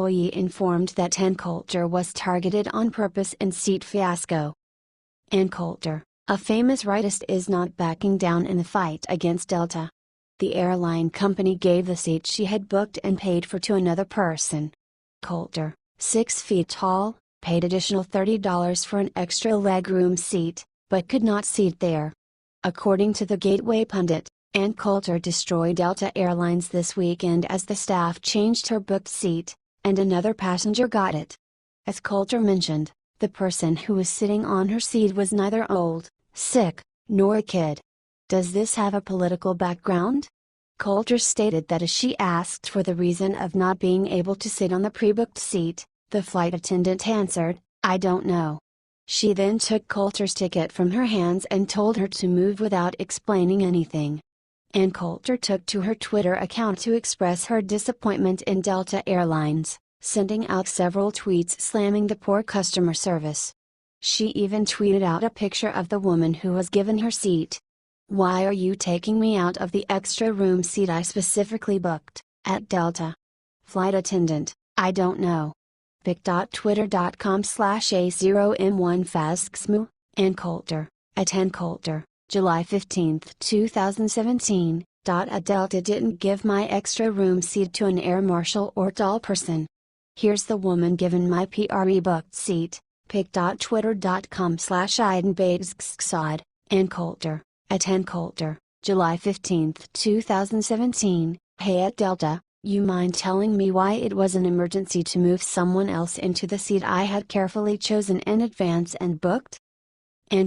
employee informed that Coulter was targeted on purpose in seat Fiasco. Coulter, a famous rightist, is not backing down in the fight against Delta. The airline company gave the seat she had booked and paid for to another person. Coulter, 6 feet tall, paid additional $30 for an extra legroom seat, but could not seat there. According to the Gateway pundit, Coulter destroyed Delta Airlines this weekend as the staff changed her booked seat, and another passenger got it. As Coulter mentioned, the person who was sitting on her seat was neither old, sick, nor a kid. Does this have a political background? Coulter stated that as she asked for the reason of not being able to sit on the pre-booked seat, the flight attendant answered, "I don't know." She then took Coulter's ticket from her hands and told her to move without explaining anything. Coulter took to her Twitter account to express her disappointment in Delta Airlines, sending out several tweets slamming the poor customer service. She even tweeted out a picture of the woman who was given her seat. "Why are you taking me out of the extra room seat I specifically booked, at Delta?" Flight attendant, "I don't know." pic.twitter.com/a0m1fascsmu, Coulter, at Coulter, July 15, 2017. "A Delta didn't give my extra room seat to an air marshal or tall person. Here's the woman given my pre-booked seat." pic.twitter.com/idenbatesksod, Coulter, at Coulter, July 15, 2017. "Hey at Delta, you mind telling me why it was an emergency to move someone else into the seat I had carefully chosen in advance and booked?"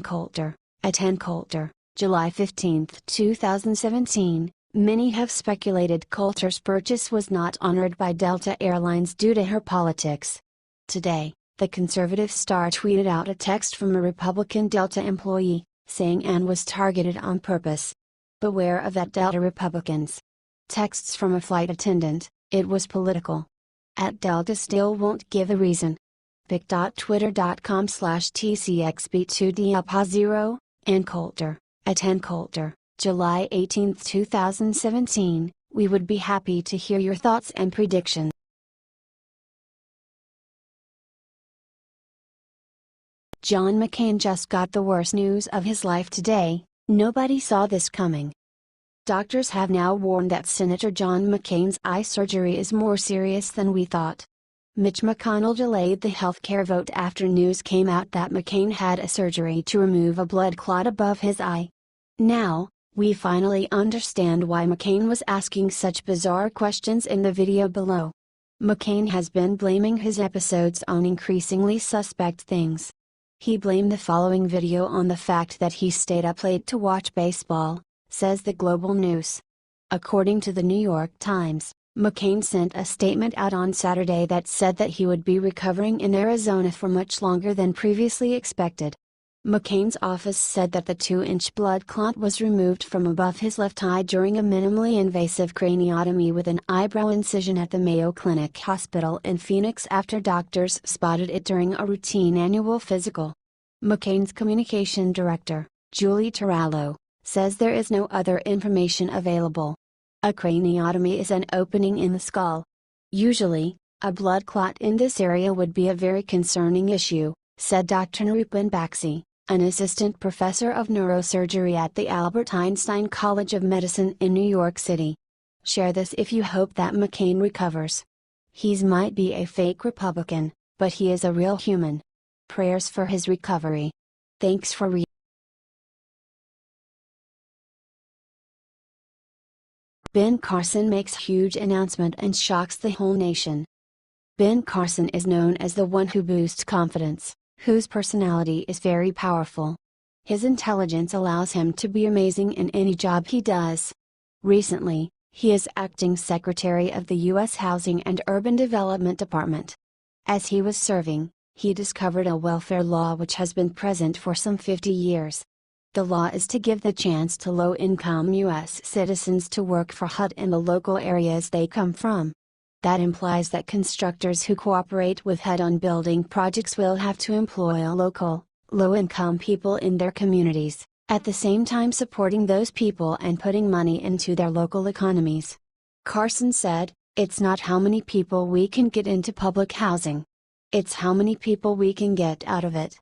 Coulter, at Coulter, July 15, 2017. Many have speculated Coulter's purchase was not honored by Delta Airlines due to her politics. Today, the conservative star tweeted out a text from a Republican Delta employee, saying Ann was targeted on purpose. "Beware of that, Delta Republicans." Texts from a flight attendant, "It was political." At Delta still won't give a reason. pic.twitter.com/tcxb2dapa0, Coulter, at Coulter, July 18, 2017. "We would be happy to hear your thoughts and predictions." John McCain just got the worst news of his life today. Nobody saw this coming. Doctors have now warned that Senator John McCain's eye surgery is more serious than we thought. Mitch McConnell delayed the healthcare vote after news came out that McCain had a surgery to remove a blood clot above his eye. Now, we finally understand why McCain was asking such bizarre questions in the video below. McCain has been blaming his episodes on increasingly suspect things. He blamed the following video on the fact that he stayed up late to watch baseball, says the Global News. According to the New York Times, McCain sent a statement out on Saturday that said that he would be recovering in Arizona for much longer than previously expected. McCain's office said that the 2-inch blood clot was removed from above his left eye during a minimally invasive craniotomy with an eyebrow incision at the Mayo Clinic Hospital in Phoenix after doctors spotted it during a routine annual physical. McCain's communication director, Julie Turallo, says there is no other information available. A craniotomy is an opening in the skull. Usually, a blood clot in this area would be a very concerning issue, said Dr. Nirupan Baxi, an assistant professor of neurosurgery at the Albert Einstein College of Medicine in New York City. Share this if you hope that McCain recovers. He's might be a fake Republican, but he is a real human. Prayers for his recovery. Thanks for reading. Ben Carson makes huge announcement and shocks the whole nation. Ben Carson is known as the one who boosts confidence, whose personality is very powerful. His intelligence allows him to be amazing in any job he does. Recently, he is acting Secretary of the U.S. Housing and Urban Development Department. As he was serving, he discovered a welfare law which has been present for some 50 years. The law is to give the chance to low-income U.S. citizens to work for HUD in the local areas they come from. That implies that constructors who cooperate with HUD on building projects will have to employ local, low-income people in their communities, at the same time supporting those people and putting money into their local economies. Carson said, It's not how many people we can get into public housing. It's how many people we can get out of it.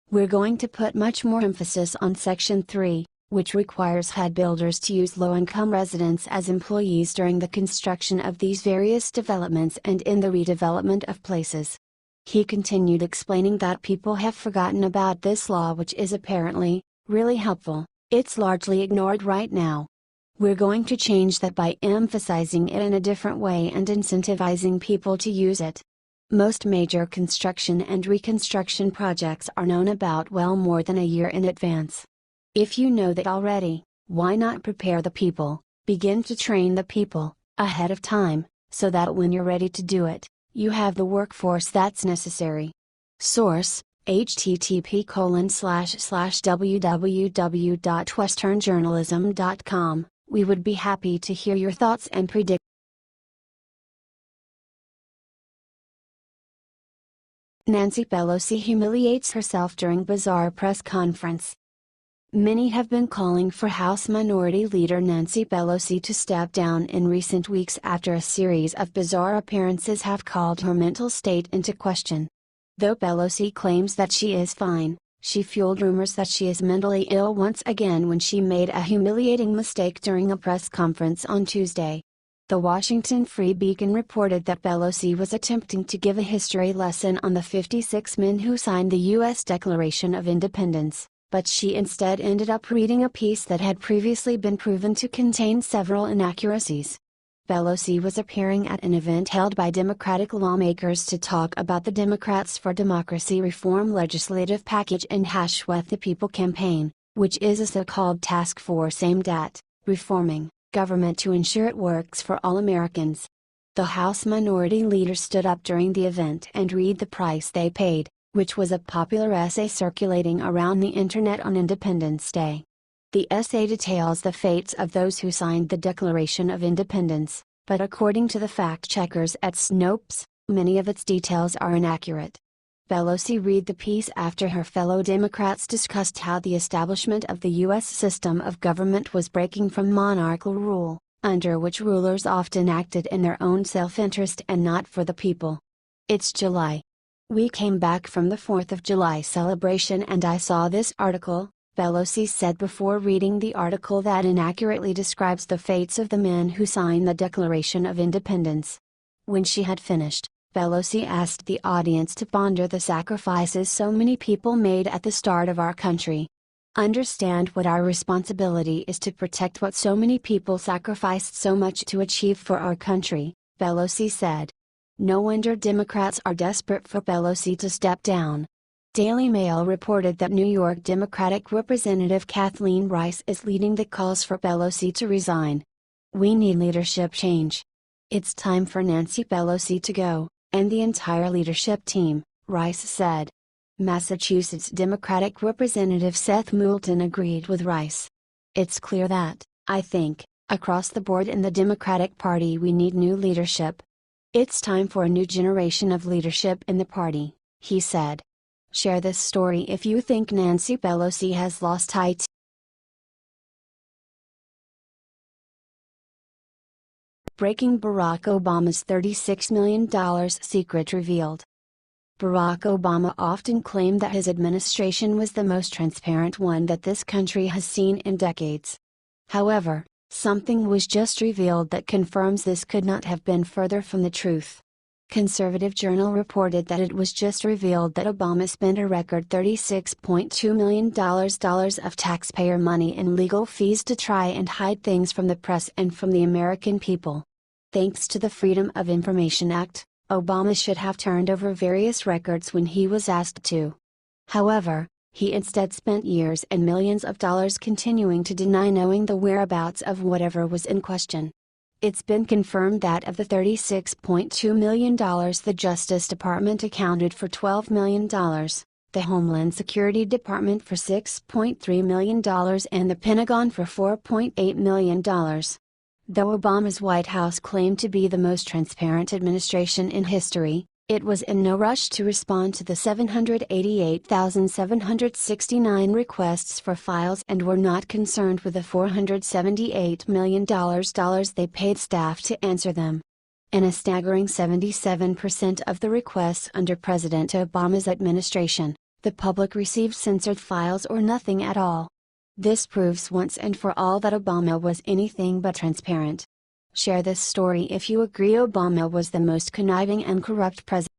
We're going to put much more emphasis on Section 3, which requires HUD builders to use low-income residents as employees during the construction of these various developments and in the redevelopment of places. He continued explaining that people have forgotten about this law, which is apparently really helpful. It's largely ignored right now. We're going to change that by emphasizing it in a different way and incentivizing people to use it. Most major construction and reconstruction projects are known about well more than a year in advance. If you know that already, why not prepare the people, begin to train the people, ahead of time, so that when you're ready to do it, you have the workforce that's necessary. Source: http://www.westernjournalism.com. We would be happy to hear your thoughts and predict. Nancy Pelosi humiliates herself during bizarre press conference. Many have been calling for House Minority Leader Nancy Pelosi to step down in recent weeks after a series of bizarre appearances have called her mental state into question. Though Pelosi claims that she is fine, she fueled rumors that she is mentally ill once again when she made a humiliating mistake during a press conference on Tuesday. The Washington Free Beacon reported that Pelosi was attempting to give a history lesson on the 56 men who signed the U.S. Declaration of Independence, but she instead ended up reading a piece that had previously been proven to contain several inaccuracies. Pelosi was appearing at an event held by Democratic lawmakers to talk about the Democrats for Democracy reform legislative package and With the People campaign, which is a so-called task force aimed at reforming government to ensure it works for all Americans. The House Minority Leader stood up during the event and read The Price They Paid, which was a popular essay circulating around the internet on Independence Day. The essay details the fates of those who signed the Declaration of Independence, but according to the fact-checkers at Snopes, many of its details are inaccurate. Pelosi read the piece after her fellow Democrats discussed how the establishment of the U.S. system of government was breaking from monarchical rule, under which rulers often acted in their own self-interest and not for the people. It's July. We came back from the 4th of July celebration and I saw this article, Pelosi said before reading the article that inaccurately describes the fates of the men who signed the Declaration of Independence. When she had finished, Pelosi asked the audience to ponder the sacrifices so many people made at the start of our country. Understand what our responsibility is to protect what so many people sacrificed so much to achieve for our country, Pelosi said. No wonder Democrats are desperate for Pelosi to step down. Daily Mail reported that New York Democratic Representative Kathleen Rice is leading the calls for Pelosi to resign. We need leadership change. It's time for Nancy Pelosi to go, and the entire leadership team, Rice said. Massachusetts Democratic Representative Seth Moulton agreed with Rice. It's clear that, I think, across the board in the Democratic Party we need new leadership. It's time for a new generation of leadership in the party, he said. Share this story if you think Nancy Pelosi has lost it. Breaking Barack Obama's $36 million secret revealed. Barack Obama often claimed that his administration was the most transparent one that this country has seen in decades. However, something was just revealed that confirms this could not have been further from the truth. Conservative Journal reported that it was just revealed that Obama spent a record $36.2 million of taxpayer money in legal fees to try and hide things from the press and from the American people. Thanks to the Freedom of Information Act, Obama should have turned over various records when he was asked to. However, he instead spent years and millions of dollars continuing to deny knowing the whereabouts of whatever was in question. It's been confirmed that of the $36.2 million the Justice Department accounted for $12 million, the Homeland Security Department for $6.3 million and the Pentagon for $4.8 million. Though Obama's White House claimed to be the most transparent administration in history, it was in no rush to respond to the 788,769 requests for files and were not concerned with the $478 million they paid staff to answer them. In a staggering 77% of the requests under President Obama's administration, the public received censored files or nothing at all. This proves once and for all that Obama was anything but transparent. Share this story if you agree Obama was the most conniving and corrupt president.